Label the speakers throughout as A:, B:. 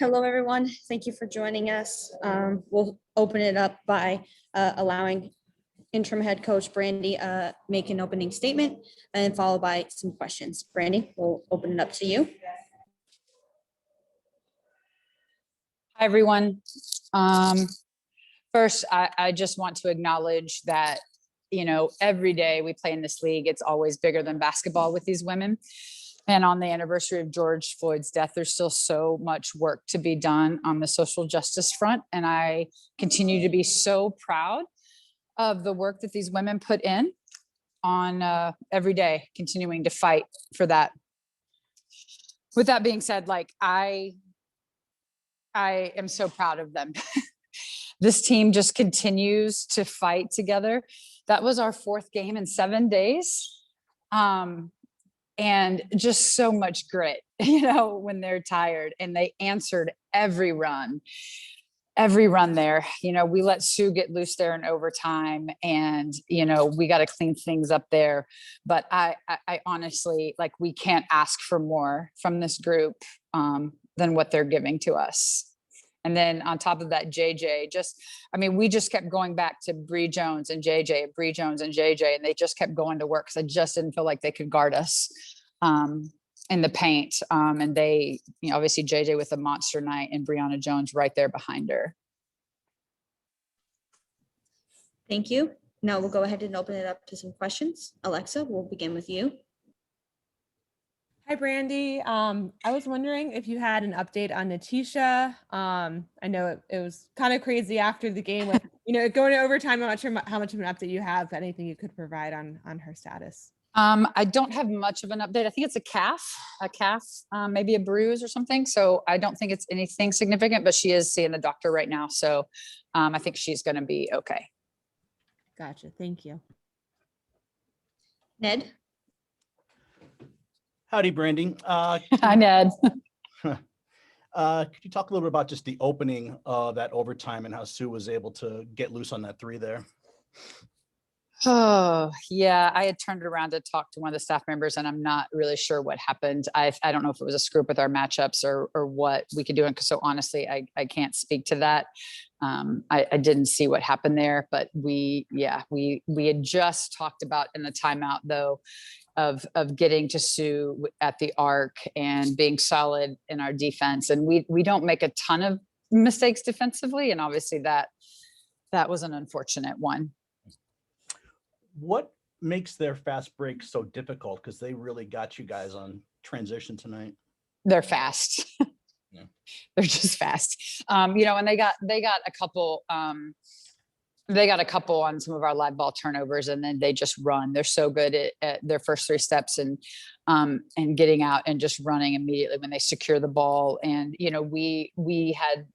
A: Hello, everyone. Thank you for joining us. We'll open it up by allowing interim head coach Brandy make an opening statement and followed by some questions. Brandy, we'll open it up to you.
B: Hi, everyone. First, I just want to acknowledge that, you know, every day we play in this league, it's always bigger than basketball with these women. And on the anniversary of George Floyd's death, there's still so much work to be done on the social justice front. And I continue to be so proud of the work that these women put in on every day, continuing to fight for that. With that being said, like, I am so proud of them. This team just continues to fight together. That was our 4th game in 7 days. And just so much grit, you know, when they're tired, and they answered every run there. You know, we let Sue get loose there in overtime, and, you know, we got to clean things up there. But I honestly, like, we can't ask for more from this group than what they're giving to us. And then on top of that, JJ, we just kept going back to Bree Jones and JJ, and they just kept going to work because I just didn't feel like they could guard us in the paint. And they, you know, obviously JJ with a monster night and Brianna Jones right there behind her.
A: Thank you. Now we'll go ahead and open it up to some questions. Alexa, we'll begin with you.
C: Hi, Brandy. I was wondering if you had an update on Natisha. I know it was kind of crazy after the game with, you know, going to overtime. I'm not sure how much of an update you have, anything you could provide on her status.
B: I don't have much of an update. I think it's a calf, maybe a bruise or something. So I don't think it's anything significant, but she is seeing the doctor right now. So I think she's going to be okay.
C: Gotcha. Thank you.
A: Ned.
D: Howdy, Brandy.
B: Hi, Ned.
D: Could you talk a little bit about just the opening of that overtime and how Sue was able to get loose on that 3 there?
B: Oh, yeah. I had turned around to talk to one of the staff members, and I'm not really sure what happened. I don't know if it was a screw up with our matchups or what we could do. And so honestly, I can't speak to that. I didn't see what happened there, but we had just talked about in the timeout, though, of getting to Sue at the arc and being solid in our defense. And we don't make a ton of mistakes defensively. And obviously that was an unfortunate one.
D: What makes their fast break so difficult? Because they really got you guys on transition tonight.
B: They're fast. Yeah. They're just fast. You know, and they got a couple on some of our live ball turnovers, and then they just run. They're so good at their first 3 steps and getting out and just running immediately when they secure the ball. And, you know, we had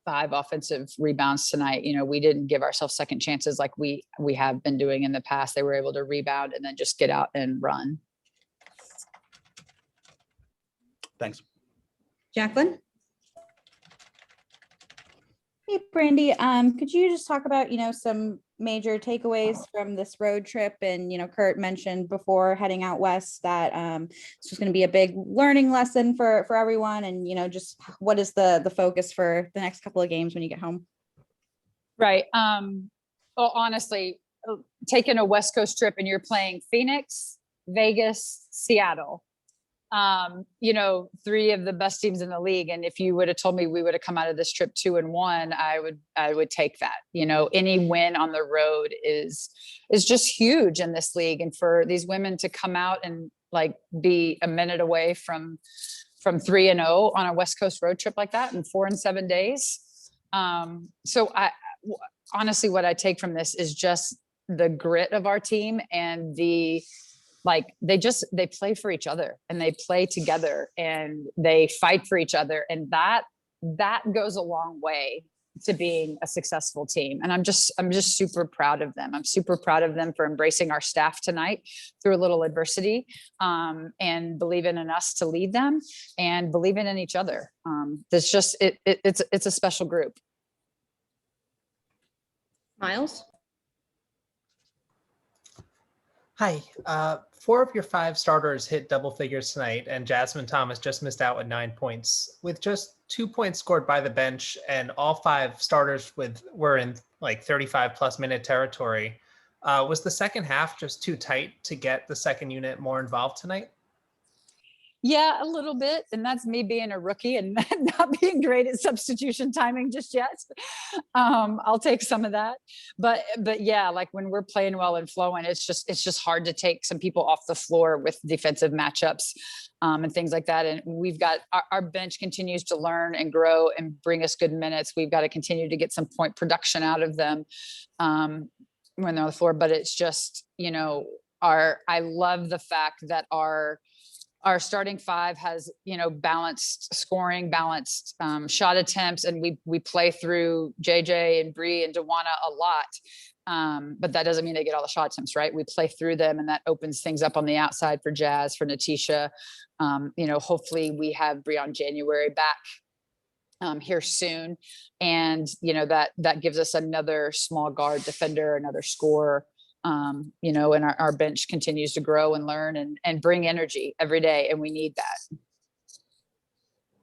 B: 5 offensive rebounds tonight. You know, we didn't give ourselves second chances like we have been doing in the past. They were able to rebound and then just get out and run.
D: Thanks.
A: Jacqueline.
E: Hey, Brandy, could you just talk about, you know, some major takeaways from this road trip? And, you know, Kurt mentioned before heading out west that this was going to be a big learning lesson for everyone. And, you know, just what is the focus for the next couple of games when you get home?
B: Right. Well, honestly, taking a West Coast trip and you're playing Phoenix, Vegas, Seattle, you know, 3 of the best teams in the league. And if you would have told me we would have come out of this trip 2-1, I would take that. You know, any win on the road is just huge in this league. And for these women to come out and like be a minute away from 3-0 on a West Coast road trip like that in 4 and 7 days. So honestly, what I take from this is just the grit of our team and they play for each other and they play together and they fight for each other. And that goes a long way to being a successful team. And I'm just super proud of them. I'm super proud of them for embracing our staff tonight through a little adversity, and believing in us to lead them and believing in each other. It's a special group.
A: Miles.
F: Hi. Four of your five starters hit double figures tonight, and Jasmine Thomas just missed out with 9 points. With just 2 points scored by the bench, and all five starters were in like 35 plus minute territory, was the second half just too tight to get the second unit more involved tonight?
B: Yeah, a little bit. And that's me being a rookie and not being great at substitution timing just yet. I'll take some of that. But yeah, like when we're playing well and flowing, it's just hard to take some people off the floor with defensive matchups and things like that. And we've got our bench continues to learn and grow and bring us good minutes. We've got to continue to get some point production out of them when they're on the floor. But it's just, I love the fact that our starting five has, balanced scoring, balanced shot attempts, and we play through JJ and Bree and Dewana a lot. But that doesn't mean they get all the shot attempts, right? We play through them, and that opens things up on the outside for Jazz, for Natisha. Hopefully we have Breon January back here soon, and that gives us another small guard defender, another scorer. And our bench continues to grow and learn and bring energy every day. And we need that.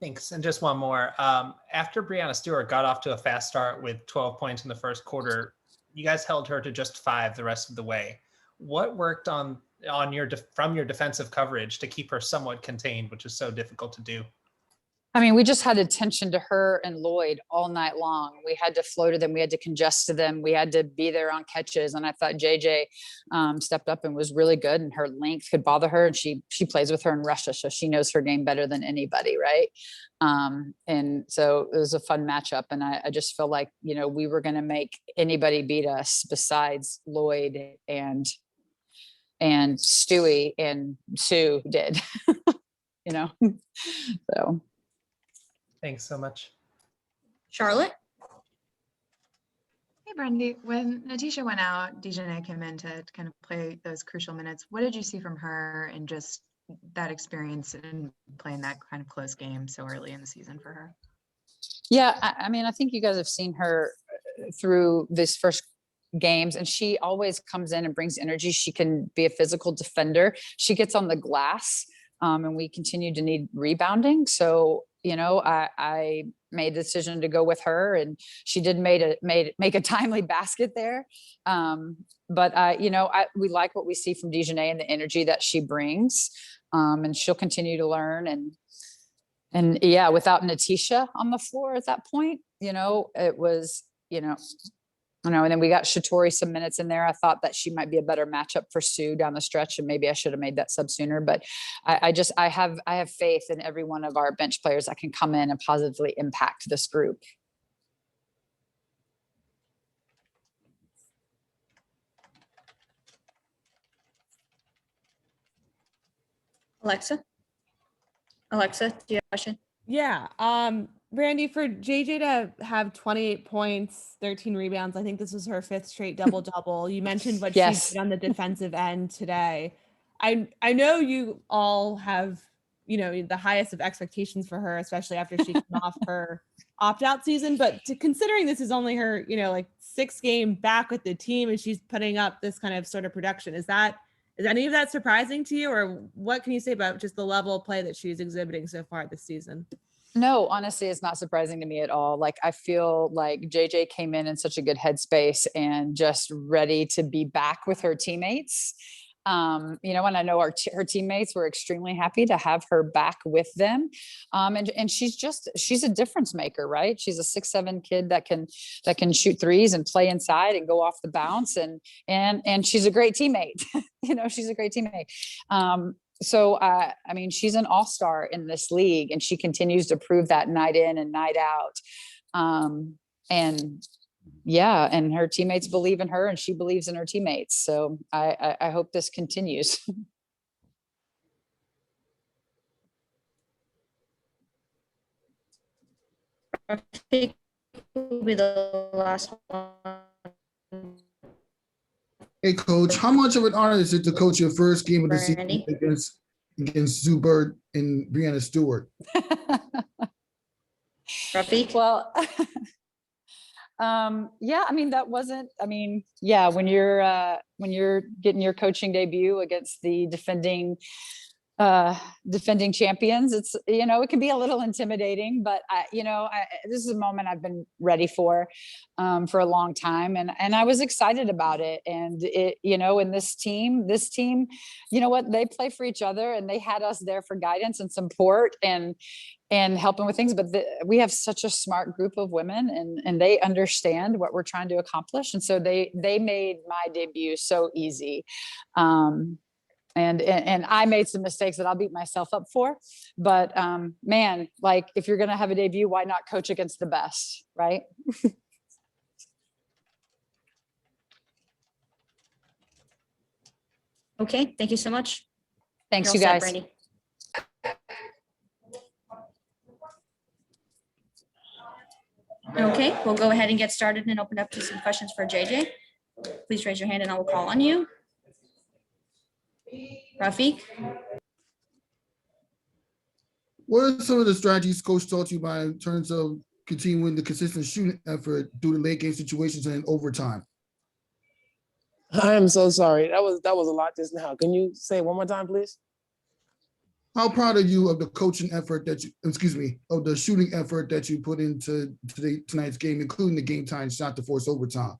F: Thanks. And just one more. After Brianna Stewart got off to a fast start with 12 points in the first quarter, you guys held her to just 5 the rest of the way. What worked from your defensive coverage to keep her somewhat contained, which is so difficult to do?
B: I mean, we just had attention to her and Lloyd all night long. We had to flow to them. We had to congest to them. We had to be there on catches. And I thought JJ stepped up and was really good, and her length could bother her. And she plays with her in Russia, so she knows her game better than anybody, right? And so it was a fun matchup. And I just feel like, we were going to make anybody beat us besides Lloyd and Stewie, and Sue did, so.
F: Thanks so much.
A: Charlotte?
G: Hey, Brandy. When Natisha went out, Dejanay came in to kind of play those crucial minutes. What did you see from her and just that experience in playing that kind of close game so early in the season for her?
B: Yeah, I mean, I think you guys have seen her through this first games, and she always comes in and brings energy. She can be a physical defender. She gets on the glass, and we continue to need rebounding. So, I made the decision to go with her, and she did make a timely basket there. But we like what we see from Dejanay and the energy that she brings, and she'll continue to learn. And yeah, without Natisha on the floor at that point, it was, and then we got Shatori some minutes in there. I thought that she might be a better matchup for Sue down the stretch, and maybe I should have made that sub sooner. But I have faith in every one of our bench players that can come in and positively impact this group.
A: Alexa, do you have a question?
C: Yeah. Brandy, for JJ to have 28 points, 13 rebounds, I think this was her 5th straight double-double. You mentioned what
B: Yes.
C: she did on the defensive end today. I know you all have, the highest of expectations for her, especially after she came off her opt-out season. But considering this is only her, 6th game back with the team, and she's putting up this kind of sort of production, is any of that surprising to you, or what can you say about just the level of play that she's exhibiting so far this season?
B: No, honestly, it's not surprising to me at all. Like, I feel like JJ came in such a good headspace and just ready to be back with her teammates. And I know her teammates were extremely happy to have her back with them. And she's a difference maker, right? She's a 6'7" kid that can shoot threes and play inside and go off the bounce. And she's a great teammate. She's a great teammate. So, I mean, she's an all-star in this league, and she continues to prove that night in and night out. And yeah, and her teammates believe in her, and she believes in her teammates. So I hope this continues.
A: Rafiq will be the last one.
H: Hey, Coach, how much of an honor is it to coach your first game of the season
A: Brandy?
H: against Sue Bird and Brianna Stewart?
A: Rafiq?
B: Well, Yeah, I mean, yeah, when you're getting your coaching debut against the defending champions, it's, it can be a little intimidating, but this is a moment I've been ready for a long time. And I was excited about it. And and this team, what, they play for each other, and they had us there for guidance and support and helping with things. But we have such a smart group of women, and they understand what we're trying to accomplish. And so they made my debut so easy. And I made some mistakes that I'll beat myself up for, but man, like, if you're going to have a debut, why not coach against the best, right?
A: Okay, thank you so much.
B: Thanks,
A: You're
B: you
A: all
B: guys.
A: set, Brandy. Okay, we'll go ahead and get started and open up to some questions for JJ. Please raise your hand and I will call on you. Rafiq?
H: What are some of the strategies coach taught you by in terms of continuing the consistent shooting effort due to late game situations and overtime?
I: I am so sorry. That was a lot just now. Can you say it one more time, please?
H: How proud are you of the coaching effort of the shooting effort that you put into tonight's game, including the game time shot to force overtime?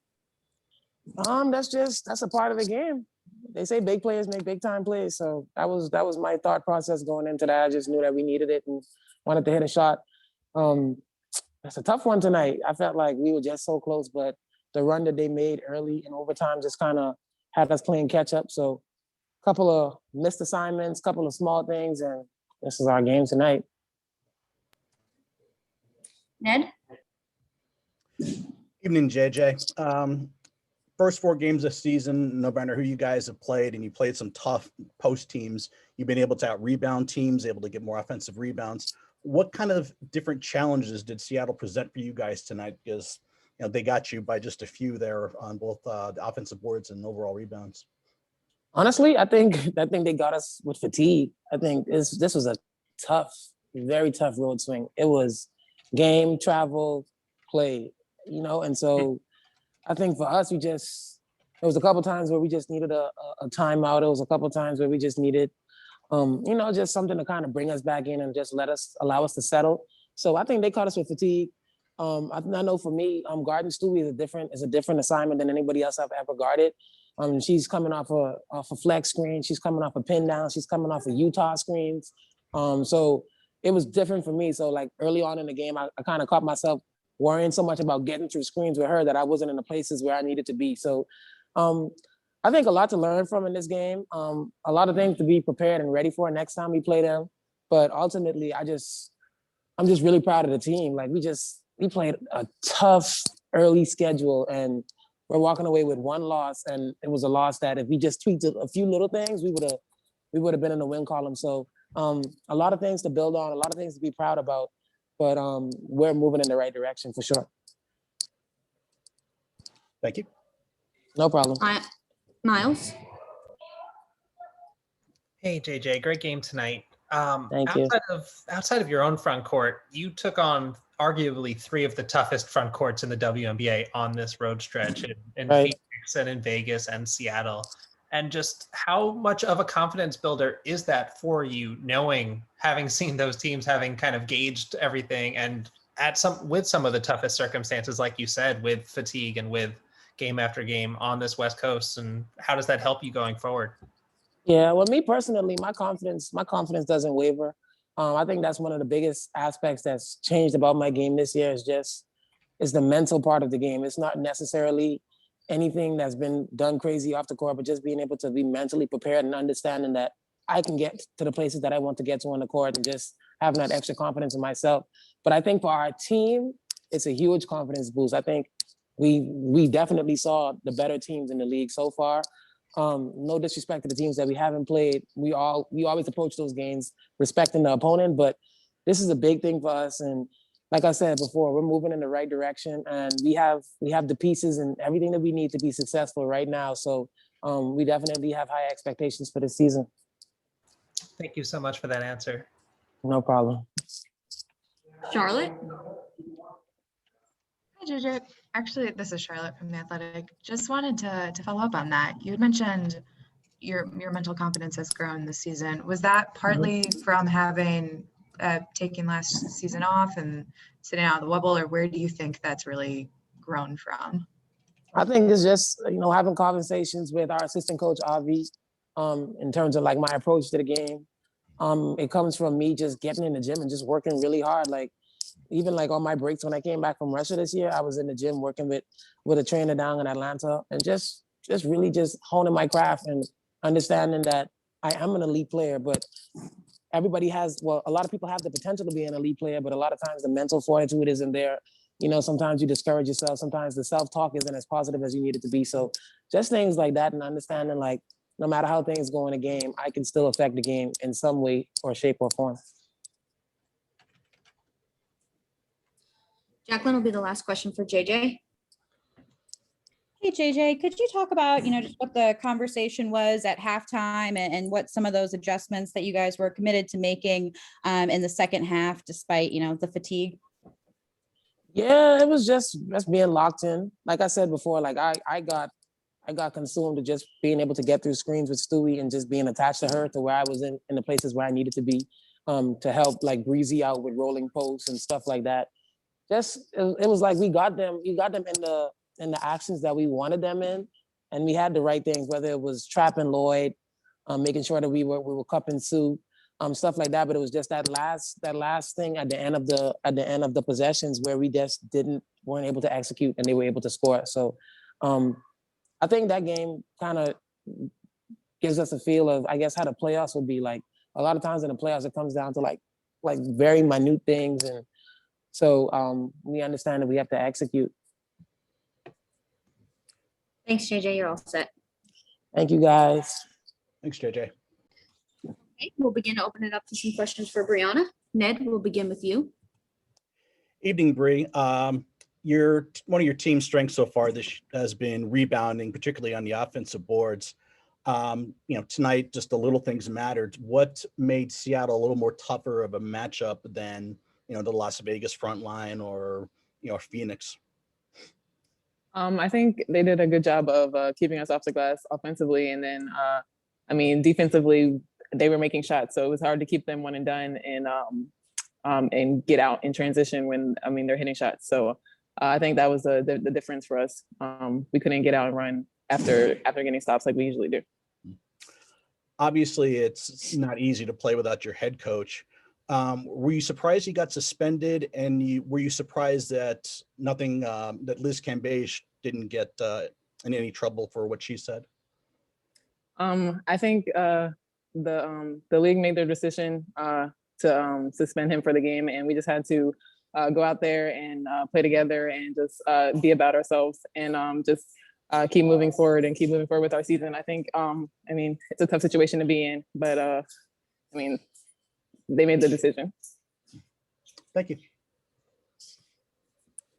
I: That's a part of the game. They say big players make big time plays. So that was my thought process going into that. I just knew that we needed it and wanted to hit a shot. That's a tough one tonight. I felt like we were just so close, but the run that they made early in overtime just kind of had us playing catch up. So a couple of missed assignments, couple of small things, and this is our game tonight.
A: Ned?
D: Evening, JJ. First 4 games this season, no matter who you guys have played, and you played some tough post teams, you've been able to out-rebound teams, able to get more offensive rebounds. What kind of different challenges did Seattle present for you guys tonight? Because they got you by just a few there on both the offensive boards and overall rebounds.
I: Honestly, I think they got us with fatigue. I think this was a tough, very tough road swing. It was game, travel, play, and so I think for us, there was a couple times where we just needed a timeout. There was a couple times where we just needed, just something to kind of bring us back in and just allow us to settle. So I think they caught us with fatigue. I know for me, guarding Stewie is a different assignment than anybody else I've ever guarded. She's coming off a flex screen. She's coming off a pin down. She's coming off of Utah screens. So it was different for me. So like early on in the game, I kind of caught myself worrying so much about getting through screens with her that I wasn't in the places where I needed to be. So I think a lot to learn from in this game. A lot of things to be prepared and ready for next time we play them. But ultimately, I'm just really proud of the team. Like we played a tough early schedule and we're walking away with 1 loss. And it was a loss that if we just tweaked a few little things, we would have been in the win column. So a lot of things to build on, a lot of things to be proud about. But we're moving in the right direction for sure.
D: Thank you.
I: No problem.
A: Miles?
F: Hey, JJ, great game tonight.
I: Thank you.
F: Outside of your own front court, you took on arguably 3 of the toughest front courts in the WNBA on this road stretch in
I: Right.
F: Phoenix and in Vegas and Seattle. And just how much of a confidence builder is that for you, having seen those teams, having kind of gauged everything and with some of the toughest circumstances, like you said, with fatigue and with game after game on this West Coast, and how does that help you going forward?
I: Yeah, well, me personally, my confidence doesn't waver. I think that's one of the biggest aspects that's changed about my game this year is the mental part of the game. It's not necessarily anything that's been done crazy off the court, but just being able to be mentally prepared and understanding that I can get to the places that I want to get to on the court and just having that extra confidence in myself. But I think for our team, it's a huge confidence boost. I think we definitely saw the better teams in the league so far. No disrespect to the teams that we haven't played. We always approach those games respecting the opponent, but this is a big thing for us. And like I said before, we're moving in the right direction, and we have the pieces and everything that we need to be successful right now. So we definitely have high expectations for this season.
F: Thank you so much for that answer.
I: No problem.
A: Charlotte?
G: Hi, JJ. Actually, this is Charlotte from The Athletic. Just wanted to follow up on that. You had mentioned your mental confidence has grown this season. Was that partly from having taken last season off and sitting out of the bubble, or where do you think that's really grown from?
I: I think it's just, having conversations with our assistant coach, Avi, in terms of like my approach to the game. It comes from me just getting in the gym and just working really hard. Like, even like on my breaks when I came back from Russia this year, I was in the gym working with a trainer down in Atlanta and just really just honing my craft and understanding that I am an elite player, but everybody has, well, a lot of people have the potential to be an elite player, but a lot of times the mental fortitude isn't there. Sometimes you discourage yourself. Sometimes the self-talk isn't as positive as you need it to be. So just things like that and understanding like, no matter how things go in a game, I can still affect the game in some way or shape or form.
A: Jacqueline will be the last question for JJ.
E: Hey, JJ, could you talk about, just what the conversation was at halftime and what some of those adjustments that you guys were committed to making in the second half, despite, the fatigue?
I: Yeah, it was just being locked in. Like I said before, like I got consumed to just being able to get through screens with Stewie and just being attached to her to where I was in the places where I needed to be to help like Breezy out with rolling posts and stuff like that. It was like we got them in the actions that we wanted them in, and we had the right things, whether it was trapping Lloyd, making sure that we were cupping Sue, stuff like that. But it was just that last thing at the end of the possessions where we just weren't able to execute and they were able to score. So I think that game kind of gives us a feel of, I guess, how the playoffs will be like. A lot of times in the playoffs, it comes down to like very minute things, and so we understand that we have to execute.
A: Thanks, JJ. You're all set.
I: Thank you, guys.
D: Thanks, JJ.
A: Okay, we'll begin to open it up to some questions for Brianna. Ned, we'll begin with you.
D: Evening, Bree. One of your team's strengths so far this has been rebounding, particularly on the offensive boards. Tonight, just the little things mattered. What made Seattle a little more tougher of a matchup than, the Las Vegas front line or, Phoenix?
J: I think they did a good job of keeping us off the glass offensively. And then, defensively, they were making shots. So it was hard to keep them one and done and get out in transition when, they're hitting shots. So I think that was the difference for us. We couldn't get out and run after getting stops like we usually do.
D: Obviously, it's not easy to play without your head coach. Were you surprised he got suspended, and were you surprised that that Liz Cambage didn't get in any trouble for what she said?
J: I think the league made their decision to suspend him for the game, and we just had to go out there and play together and just be about ourselves and just keep moving forward with our season. I think, it's a tough situation to be in, but they made the decision.
D: Thank you.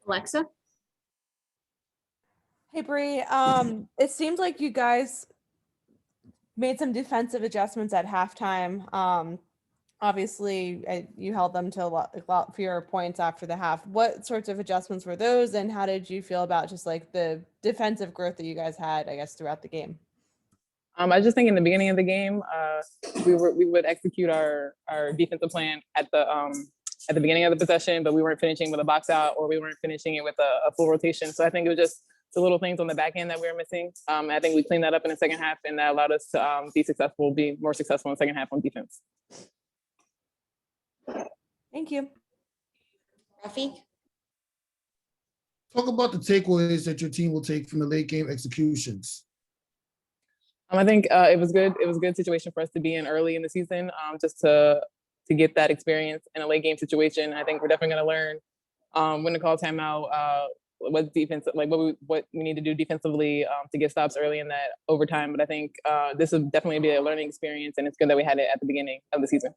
A: Alexa?
C: Hey, Bree. It seemed like you guys made some defensive adjustments at halftime. Obviously, you held them to a lot fewer points after the half. What sorts of adjustments were those, and how did you feel about just like the defensive growth that you guys had, I guess, throughout the game?
J: I just think in the beginning of the game, we would execute our defensive plan at the beginning of the possession, but we weren't finishing with a box out, or we weren't finishing it with a full rotation. So I think it was just the little things on the back end that we were missing. I think we cleaned that up in the second half, and that allowed us to be more successful in the second half on defense.
C: Thank you.
A: Rafi?
H: Talk about the takeaways that your team will take from the late game executions.
J: I think it was good. It was a good situation for us to be in early in the season, just to get that experience in a late game situation. I think we're definitely going to learn when to call timeout, what defense, like what we need to do defensively to get stops early in that overtime. But I think this will definitely be a learning experience, and it's good that we had it at the beginning of the season.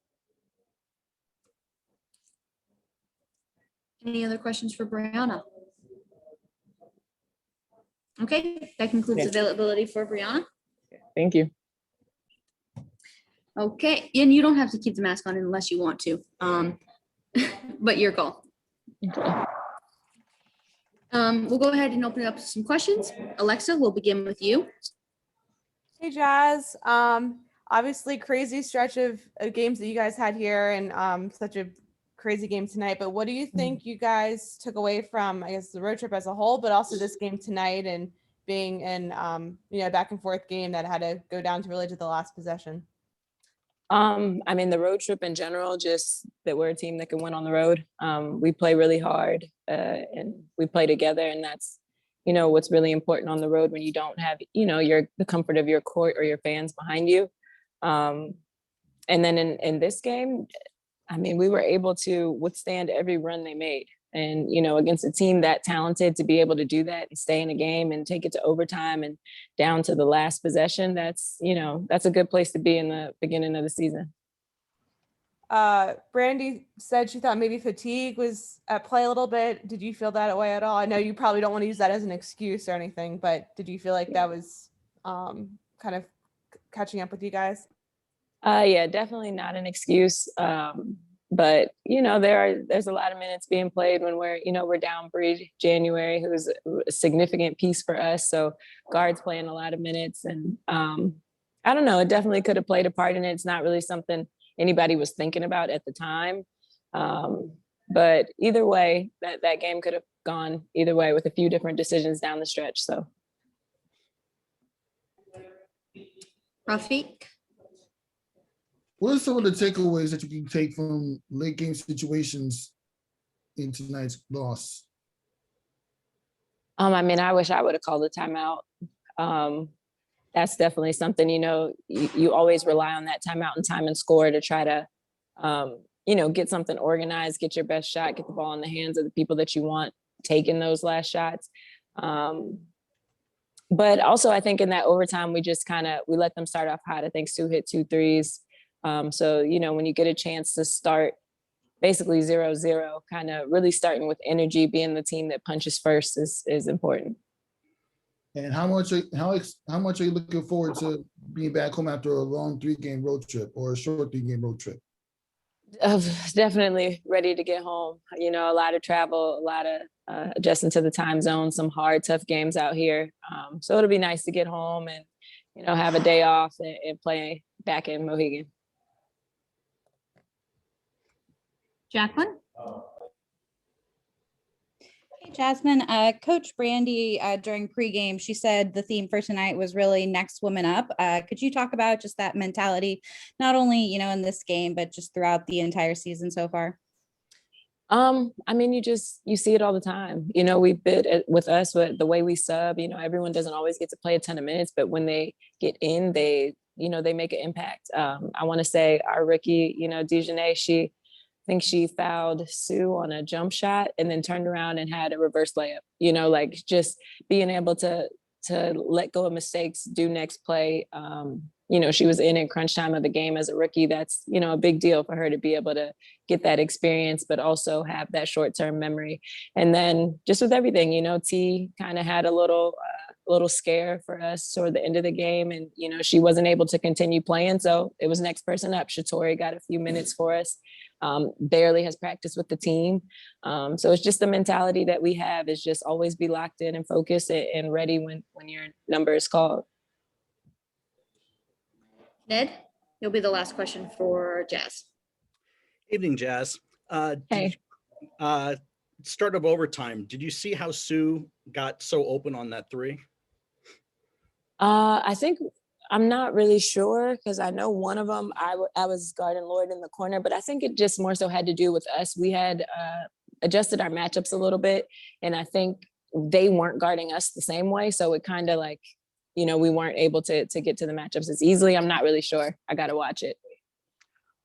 A: Any other questions for Brianna? Okay, that concludes availability for Brianna.
J: Thank you.
A: Okay, and you don't have to keep the mask on unless you want to, but your call. We'll go ahead and open it up to some questions. Alexa, we'll begin with you.
C: Hey, Jazz. Obviously crazy stretch of games that you guys had here and such a crazy game tonight. But what do you think you guys took away from, I guess, the road trip as a whole, but also this game tonight and being in, back and forth game that had to go down to really to the last possession?
J: I mean, the road trip in general, just that we're a team that can win on the road. We play really hard and we play together, and that's, what's really important on the road when you don't have, the comfort of your court or your fans behind you. And then in this game, I mean, we were able to withstand every run they made. And, against a team that talented, to be able to do that and stay in a game and take it to overtime and down to the last possession, that's a good place to be in the beginning of the season.
C: Brandy said she thought maybe fatigue was at play a little bit. Did you feel that way at all? I know you probably don't want to use that as an excuse or anything, but did you feel like that was kind of catching up with you guys?
J: Yeah, definitely not an excuse. But there's a lot of minutes being played when we're down Breed January, who's a significant piece for us. So guards playing a lot of minutes, and I don't know, it definitely could have played a part in it. It's not really something anybody was thinking about at the time. But either way, that game could have gone either way with a few different decisions down the stretch. So
A: Rafiq?
H: What are some of the takeaways that you can take from late game situations in tonight's loss?
J: I mean, I wish I would have called a timeout. That's definitely something, you always rely on that timeout and time and score to try to, get something organized, get your best shot, get the ball in the hands of the people that you want taking those last shots. But also I think in that overtime, we just we let them start off hot. I think Sue hit 2 threes. So, when you get a chance to start basically 0-0, kind of really starting with energy, being the team that punches first is important.
H: And how much are you looking forward to being back home after a long 3-game road trip or a short 3-game road trip?
J: Definitely ready to get home. A lot of travel, a lot of adjusting to the time zone, some hard, tough games out here. So it'll be nice to get home and, have a day off and play back in Mohegan.
A: Jacqueline?
E: Hey, Jasmine, Coach Brandy, during pregame, she said the theme for tonight was really next woman up. Could you talk about just that mentality, not only, in this game, but just throughout the entire season so far?
J: I mean, you see it all the time. We bid with us, with the way we sub, everyone doesn't always get to play a ton of minutes, but when they get in, they make an impact. I want to say our rookie, Dejanay, I think she fouled Sue on a jump shot and then turned around and had a reverse layup, like just being able to let go of mistakes, do next play. She was in crunch time of the game as a rookie. That's, a big deal for her to be able to get that experience, but also have that short-term memory. And then just with everything, T kind of had a little scare for us toward the end of the game. And, she wasn't able to continue playing. So it was next person up. Shatori got a few minutes for us. Barely has practiced with the team. So it's just the mentality that we have is just always be locked in and focused and ready when your number is called.
A: Ned, you'll be the last question for Jazz.
D: Evening, Jazz.
J: Hey.
D: Start of overtime, did you see how Sue got so open on that 3?
J: I think I'm not really sure because I know one of them, I was guarding Lloyd in the corner, but I think it just more so had to do with us. We had adjusted our matchups a little bit, and I think they weren't guarding us the same way. So it kind of we weren't able to get to the matchups as easily. I'm not really sure. I got to watch it.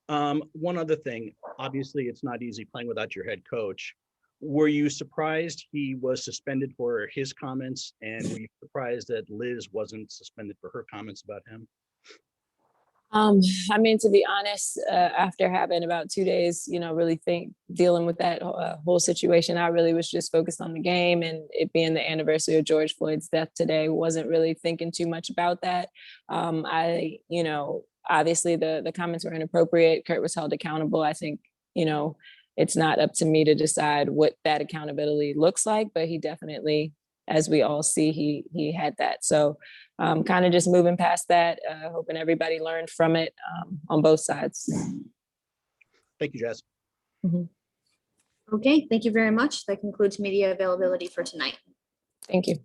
D: One other thing, obviously it's not easy playing without your head coach. Were you surprised he was suspended for his comments? And were you surprised that Liz wasn't suspended for her comments about him?
J: I mean, to be honest, after having about 2 days, really dealing with that whole situation, I really was just focused on the game, and it being the anniversary of George Floyd's death today, wasn't really thinking too much about that. Obviously the comments were inappropriate. Kurt was held accountable. I think, it's not up to me to decide what that accountability looks like, but he definitely, as we all see, he had that. So kind of just moving past that, hoping everybody learned from it on both sides.
D: Thank you, Jazz.
A: Okay, thank you very much. That concludes media availability for tonight.
J: Thank you.